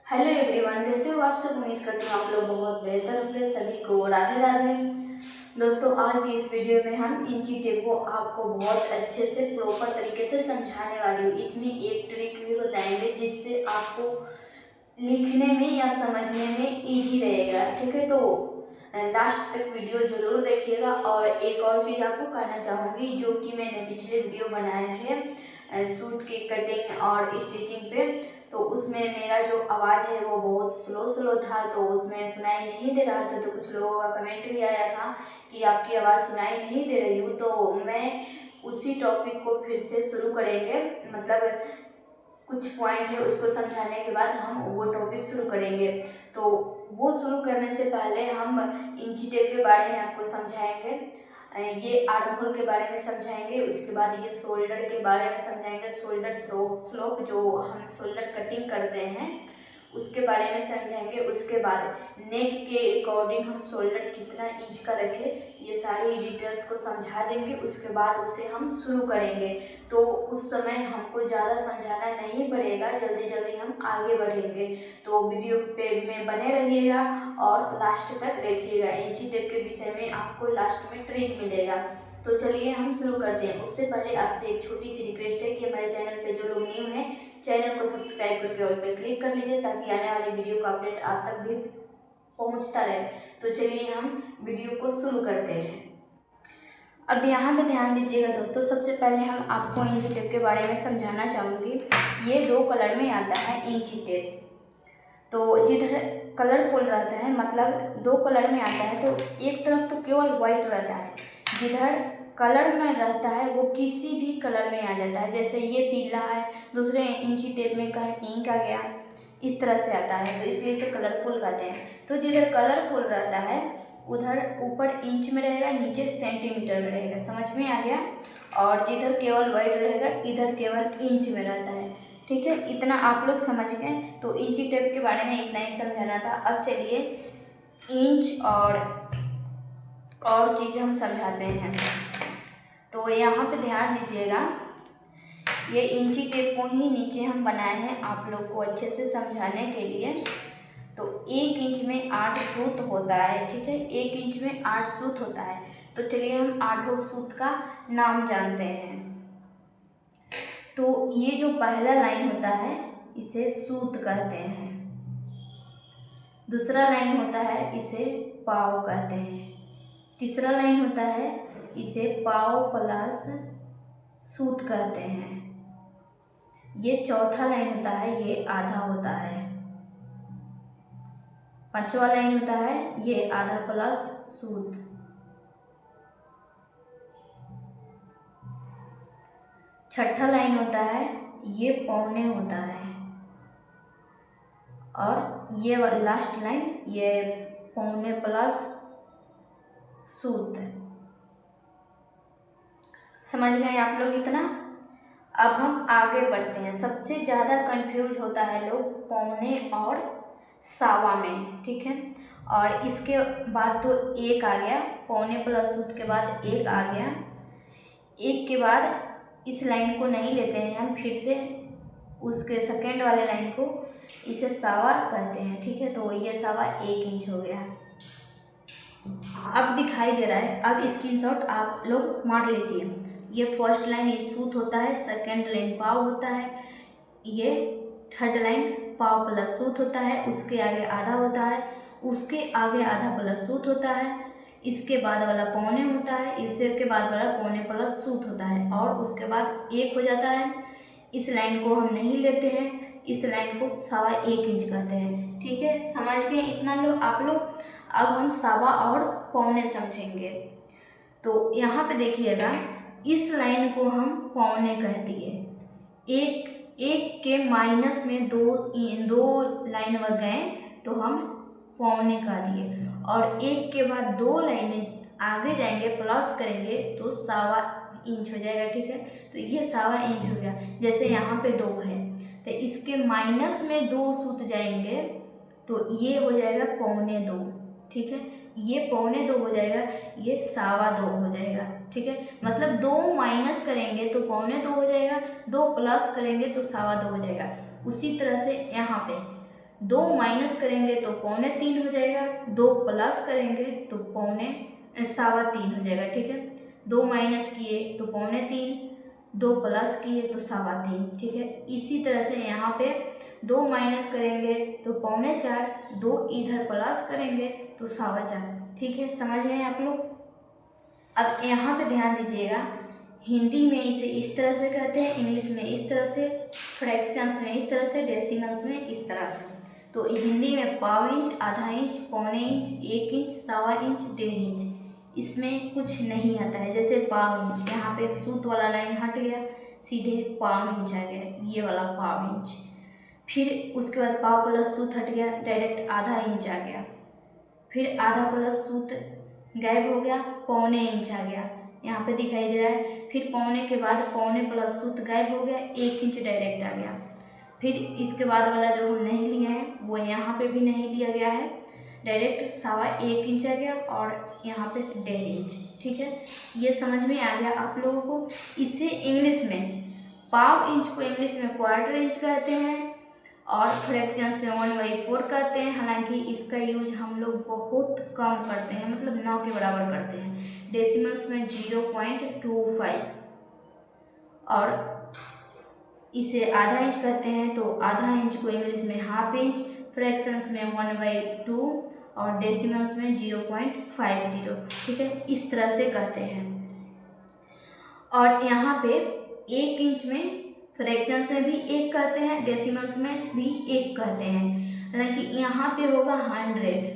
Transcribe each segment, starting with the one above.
Hello everyone, कैसे हो आप सब। उम्मीद करती हूँ आप लोग बहुत बेहतर होंगे। सभी को राधे राधे। दोस्तों, आज की इस वीडियो में हम इंची टेप को आपको बहुत अच्छे से प्रॉपर तरीके से समझाने वाली हूँ। इसमें एक ट्रिक भी बताएंगे जिससे आपको लिखने में या समझने में इजी रहेगा। ठीक है, तो लास्ट तक वीडियो जरूर देखिएगा। और एक और चीज़ आपको कहना चाहूँगी, जो कि मैंने पिछले वीडियो बनाए थे सूट की कटिंग और स्टिचिंग पे, तो उसमें मेरा जो आवाज़ है वो बहुत स्लो था, तो उसमें सुनाई नहीं दे रहा था। तो कुछ लोगों का कमेंट भी आया था कि आपकी आवाज़ सुनाई नहीं दे रही हूँ। तो मैं उसी टॉपिक को फिर से शुरू करेंगे, मतलब कुछ पॉइंट है उसको समझाने के बाद हम वो टॉपिक शुरू करेंगे। तो वो शुरू करने से पहले हम इंची टेप के बारे में आपको समझाएंगे, ये आर्म होल के बारे में समझाएंगे, उसके बाद ये शोल्डर के बारे में समझाएंगे, शोल्डर स्लोप जो हम शोल्डर कटिंग करते हैं उसके बारे में समझाएंगे। उसके बाद नेक के अकॉर्डिंग हम शोल्डर कितना इंच का रखें, ये सारी डिटेल्स को समझा देंगे। उसके बाद उसे हम शुरू करेंगे, तो उस समय हमको ज़्यादा समझाना नहीं पड़ेगा, जल्दी जल्दी हम आगे बढ़ेंगे। तो वीडियो पे में बने रहिएगा और लास्ट तक देखिएगा। इंची टेप के विषय में आपको लास्ट में ट्रिक मिलेगा। तो चलिए हम शुरू करते हैं। उससे पहले आपसे एक छोटी सी रिक्वेस्ट है कि हमारे चैनल पे जो लोग न्यू हैं, चैनल को सब्सक्राइब करके ऑल पे क्लिक कर लीजिए, ताकि आने वाली वीडियो का अपडेट आप तक भी पहुंचता रहे। तो चलिए हम वीडियो को शुरू करते हैं। अब यहाँ पे ध्यान दीजिएगा दोस्तों, सबसे पहले हम आपको इंची टेप के बारे में समझाना चाहूँगी। ये दो कलर में आता है इंची टेप। तो जिधर कलरफुल रहता है, मतलब दो कलर में आता है, तो एक तरफ तो केवल वाइट रहता है, जिधर कलर में रहता है वो किसी भी कलर में आ जाता है। जैसे ये पीला है, दूसरे इंची टेप में कहीं पिंक आ गया, इस तरह से आता है, तो इसलिए इसे कलरफुल कहते हैं। तो जिधर कलरफुल रहता है उधर ऊपर इंच में रहेगा, नीचे सेंटीमीटर में रहेगा। समझ में आ गया। और जिधर केवल वाइट रहेगा इधर केवल इंच में रहता है। ठीक है, इतना आप लोग समझ गए। तो इंची टेप के बारे में इतना ही समझाना था। अब चलिए इंच और चीज़ हम समझाते हैं। तो यहाँ पे ध्यान दीजिएगा, ये इंची टेप को ही नीचे हम बनाए हैं आप लोग को अच्छे से समझाने के लिए। तो 1 इंच में 8 सूत होता है। ठीक है, 1 इंच में 8 सूत होता है। तो चलिए हम 8 सूत का नाम जानते हैं। तो ये जो पहला लाइन होता है इसे सूत कहते हैं, दूसरा लाइन होता है इसे पाव कहते हैं, तीसरा लाइन होता है इसे पाव प्लस सूत कहते हैं, ये चौथा लाइन होता है ये आधा होता है, पांचवा लाइन होता है ये आधा प्लस सूत, छठा लाइन होता है ये पौने होता है, और ये लास्ट लाइन ये पौने प्लस सूत। समझ गए आप लोग इतना। अब हम आगे बढ़ते हैं। सबसे ज़्यादा कंफ्यूज होता है लोग पौने और सावा में। ठीक है, और इसके बाद तो एक आ गया, पौने प्लस सूत के बाद एक आ गया, एक के बाद इस लाइन को नहीं लेते हैं हम, फिर से उसके सेकेंड वाले लाइन को इसे सावा कहते हैं। ठीक है, तो ये सावा 1 इंच हो गया। अब दिखाई दे रहा है, अब स्क्रीनशॉट आप लोग मार लीजिए। ये फर्स्ट लाइन ये सूत होता है, सेकेंड लाइन पाव होता है, ये थर्ड लाइन पाव प्लस सूत होता है, उसके आगे आधा होता है, उसके आगे आधा प्लस सूत होता है, इसके बाद वाला पौने होता है, इसके बाद वाला पौने प्लस सूत होता है, और उसके बाद एक हो जाता है। इस लाइन को हम नहीं लेते हैं, इस लाइन को सावा 1 इंच कहते हैं। ठीक है, समझ गए इतना लोग आप लोग। अब हम सावा और पौने समझेंगे। तो यहाँ पे देखिएगा, इस लाइन को हम पौने कह दिए, एक के माइनस में दो लाइन बढ़ गए तो हम पौने कह दिए, और एक के बाद 2 लाइनें आगे जाएंगे प्लस करेंगे तो सावा इंच हो जाएगा। ठीक है, तो ये सावा इंच हो गया। जैसे यहाँ पे 2 है तो इसके माइनस में 2 सूत जाएंगे तो ये हो जाएगा पौने 2। ठीक है, ये पौने 2 हो जाएगा, ये सावा 2 हो जाएगा। ठीक है, मतलब 2 माइनस करेंगे तो पौने 2 हो जाएगा, 2 प्लस करेंगे तो सावा 2 हो जाएगा। उसी तरह से यहाँ पे 2 माइनस करेंगे तो 2.25 हो जाएगा, 2 प्लस करेंगे तो 2.25 हो जाएगा। ठीक है, 2 माइनस किए तो 2.25, 2 प्लस किए तो 2.25। ठीक है, इसी तरह से यहाँ पे 2 माइनस करेंगे तो 4.25, 2 इधर प्लस करेंगे तो 4.25। ठीक है, समझ गए आप लोग। अब यहाँ पे ध्यान दीजिएगा, हिंदी में इसे इस तरह से कहते हैं, इंग्लिश में इस तरह से, फ्रैक्शंस में इस तरह से, डेसिमल्स में इस तरह से। तो हिंदी में पाव इंच, आधा इंच, पौने इंच, 1 इंच, 1.25 इंच, 1.5 इंच, इसमें कुछ नहीं आता है। जैसे पाव इंच, यहाँ पे सूत वाला लाइन हट गया, सीधे पाव इंच आ गया, ये वाला पाव इंच। फिर उसके बाद पाव प्लस सूत हट गया, डायरेक्ट आधा इंच आ गया। फिर आधा प्लस सूत गायब हो गया, पौने इंच आ गया, यहाँ पे दिखाई दे रहा है। फिर पौने के बाद पौने प्लस सूत गायब हो गया, 1 इंच डायरेक्ट आ गया। फिर इसके बाद वाला जो हम नहीं लिए हैं वो यहाँ पे भी नहीं लिया गया है, डायरेक्ट 1.25 इंच आ गया और यहाँ पे 1.5 इंच। ठीक है, ये समझ में आ गया आप लोगों को। इसे इंग्लिश में पाव इंच को इंग्लिश में क्वार्टर इंच कहते हैं और फ्रैक्शंस में 1/4 कहते हैं। हालांकि इसका यूज हम लोग बहुत कम करते हैं, मतलब 9 के बराबर करते हैं। डेसिमल्स में 0.25 और इसे आधा इंच कहते हैं, तो आधा इंच को इंग्लिश में हाफ इंच, फ्रैक्शंस में 1/2 और डेसिमल्स में 0.50। ठीक है, इस तरह से कहते हैं। और यहाँ पे 1 इंच में फ्रैक्शंस में भी 1 कहते हैं, डेसिमल्स में भी 1 कहते हैं। हालांकि यहाँ पे होगा 100।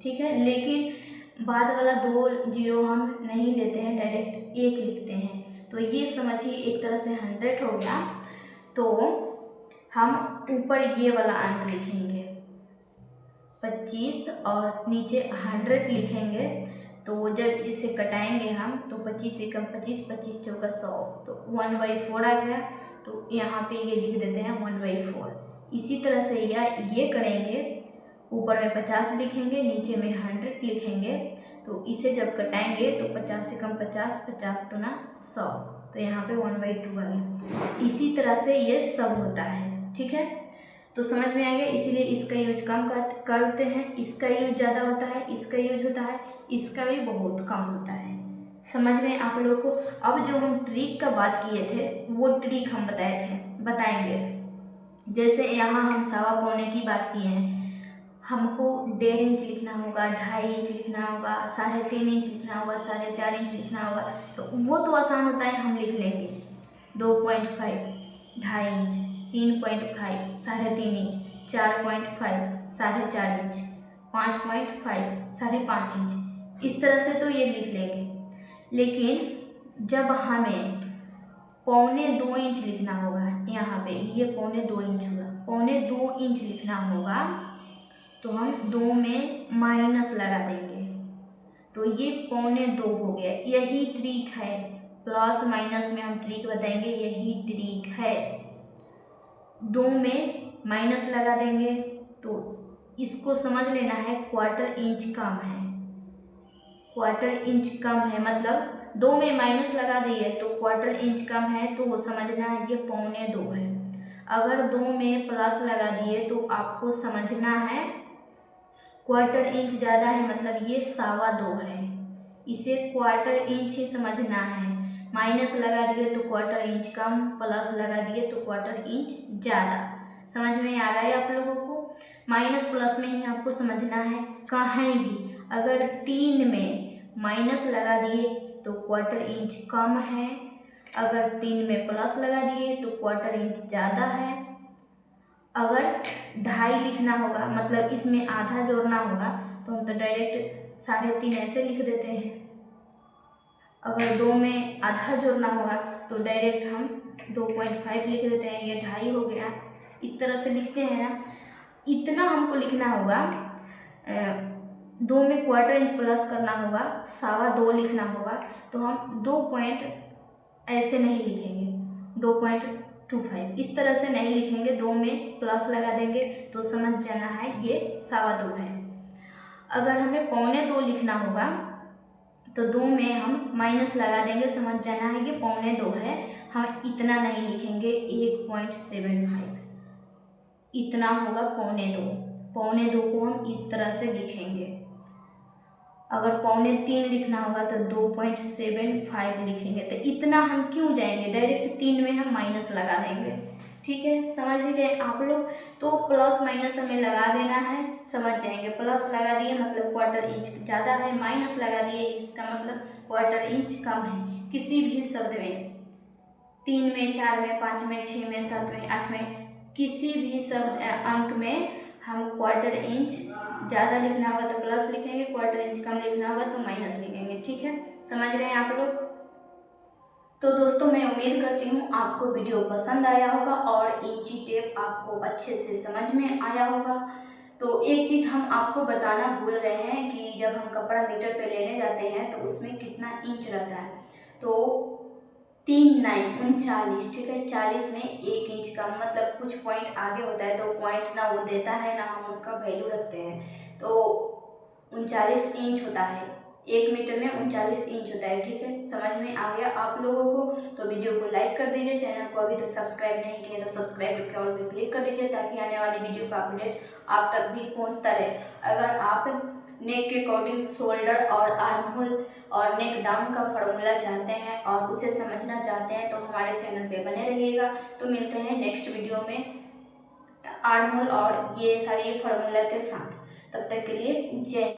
ठीक है, लेकिन बाद वाला 2 जीरो हम नहीं लेते हैं, डायरेक्ट 1 लिखते हैं। तो ये समझिए एक तरह से 100 हो गया। तो हम ऊपर ये वाला अंक लिखेंगे 25 और नीचे 100 लिखेंगे। तो जब इसे कटाएंगे हम तो 25 एकम 25, 25 चौका 100, तो 1/4 आ गया। तो यहाँ पे ये लिख देते हैं 1/4। इसी तरह से ये करेंगे, ऊपर में 50 लिखेंगे, नीचे में 100 लिखेंगे। तो इसे जब कटाएंगे तो 50 एकम 50, 50 दूना 100, तो यहाँ पे 1/2 आ गया। इसी तरह से ये सब होता है। ठीक है, तो समझ में आ गया। इसीलिए इसका यूज कम करते हैं, इसका यूज ज़्यादा होता है, इसका यूज होता है, इसका भी बहुत कम होता है। समझ गए आप लोगों को। अब जो हम ट्रिक का बात किए थे वो ट्रिक हम बताएंगे। जैसे यहाँ हम 1.25 की बात किए हैं, हमको 1.5 इंच लिखना होगा, 2.5 इंच लिखना होगा, 3.5 इंच लिखना होगा, 4.5 इंच लिखना होगा। तो वो तो आसान होता है, हम लिख लेंगे 2.5, 2.5 इंच, 3.5, 3.5 इंच, 4.5, 4.5 इंच, 5.5, 5.5 इंच, इस तरह से तो ये लिख लेंगे। लेकिन जब हमें 2.25 इंच लिखना होगा, यहाँ पे ये 2.25 इंच होगा, 2.25 इंच लिखना होगा, तो हम 2 में माइनस लगा देंगे, तो ये 2.25 हो गया। यही ट्रिक है, प्लस माइनस में हम ट्रिक बताएंगे, यही ट्रिक है। 2 में माइनस लगा देंगे तो इसको समझ लेना है क्वार्टर इंच कम है, क्वार्टर इंच कम है, मतलब 2 में माइनस लगा दिए तो क्वार्टर इंच कम है, तो वो समझना है ये 2.25 है। अगर 2 में प्लस लगा दिए तो आपको समझना है क्वार्टर इंच ज़्यादा है, मतलब ये 2.25 है, इसे क्वार्टर इंच ही समझना है। माइनस लगा दिए तो क्वार्टर इंच कम, प्लस लगा दिए तो क्वार्टर इंच ज़्यादा। समझ में आ रहा है आप लोगों को। माइनस प्लस में ही आपको समझना है, कहीं भी अगर 3 में माइनस लगा दिए तो क्वार्टर इंच कम है, अगर 3 में प्लस लगा दिए तो क्वार्टर इंच ज़्यादा है। अगर 2.5 लिखना होगा, मतलब इसमें आधा जोड़ना होगा, तो हम तो डायरेक्ट 3.5 ऐसे लिख देते हैं। अगर 2 में आधा जोड़ना होगा तो डायरेक्ट हम 2.5 लिख देते हैं, ये 2.5 हो गया। इस तरह से लिखते हैं ना। इतना हमको लिखना होगा, 2 में क्वार्टर इंच प्लस करना होगा, 2.25 लिखना होगा, तो हम 2 पॉइंट ऐसे नहीं लिखेंगे, 2.25 इस तरह से नहीं लिखेंगे, 2 में प्लस लगा देंगे तो समझ जाना है ये 2.25 है। अगर हमें 2.25 लिखना होगा तो 2 में हम माइनस लगा देंगे, समझ जाना है ये 2.25 है। हम इतना नहीं लिखेंगे, 1.75 इतना होगा 2.25। पौने 2 को हम इस तरह से लिखेंगे। अगर पौने 3 लिखना होगा तो 2.75 लिखेंगे। तो इतना हम क्यों जाएंगे, डायरेक्ट 3 में हम माइनस लगा देंगे। ठीक है, समझ गए आप लोग। तो प्लस माइनस हमें लगा देना है, समझ जाएंगे। प्लस लगा दिए मतलब क्वार्टर इंच ज़्यादा है, माइनस लगा दिए इसका मतलब क्वार्टर इंच कम है। किसी भी शब्द में 3 में, 4 में, 5 में, 6 में, 7 में, 8 में, किसी भी शब्द अंक में हम क्वार्टर इंच ज़्यादा लिखना होगा तो प्लस लिखेंगे, क्वार्टर इंच कम लिखना होगा तो माइनस लिखेंगे। ठीक है, समझ रहे हैं आप लोग। तो दोस्तों मैं उम्मीद करती हूँ आपको वीडियो पसंद आया होगा और इंची टेप आपको अच्छे से समझ में आया होगा। तो एक चीज़ हम आपको बताना भूल गए हैं कि जब हम कपड़ा मीटर पे लेने जाते हैं तो उसमें कितना इंच रहता है। तो 3 9 39, ठीक है, 40 में 1 इंच का मतलब कुछ पॉइंट आगे होता है तो पॉइंट ना वो देता है ना हम उसका वैल्यू रखते हैं। तो 39 इंच होता है, 1 मीटर में 39 इंच होता है। ठीक है, समझ में आ गया आप लोगों को। तो वीडियो को लाइक कर दीजिए, चैनल को अभी तक सब्सक्राइब नहीं किया तो सब्सक्राइब करके ऑल पे क्लिक कर दीजिए ताकि आने वाली वीडियो का अपडेट आप तक भी पहुंचता रहे। अगर आप नेक के अकॉर्डिंग शोल्डर और आर्म होल और नेक डाउन का फार्मूला जानते हैं और उसे समझना चाहते हैं तो हमारे चैनल पे बने रहिएगा। तो मिलते हैं नेक्स्ट वीडियो में आर्म होल और ये सारी फार्मूला के साथ। तब तक के लिए जय।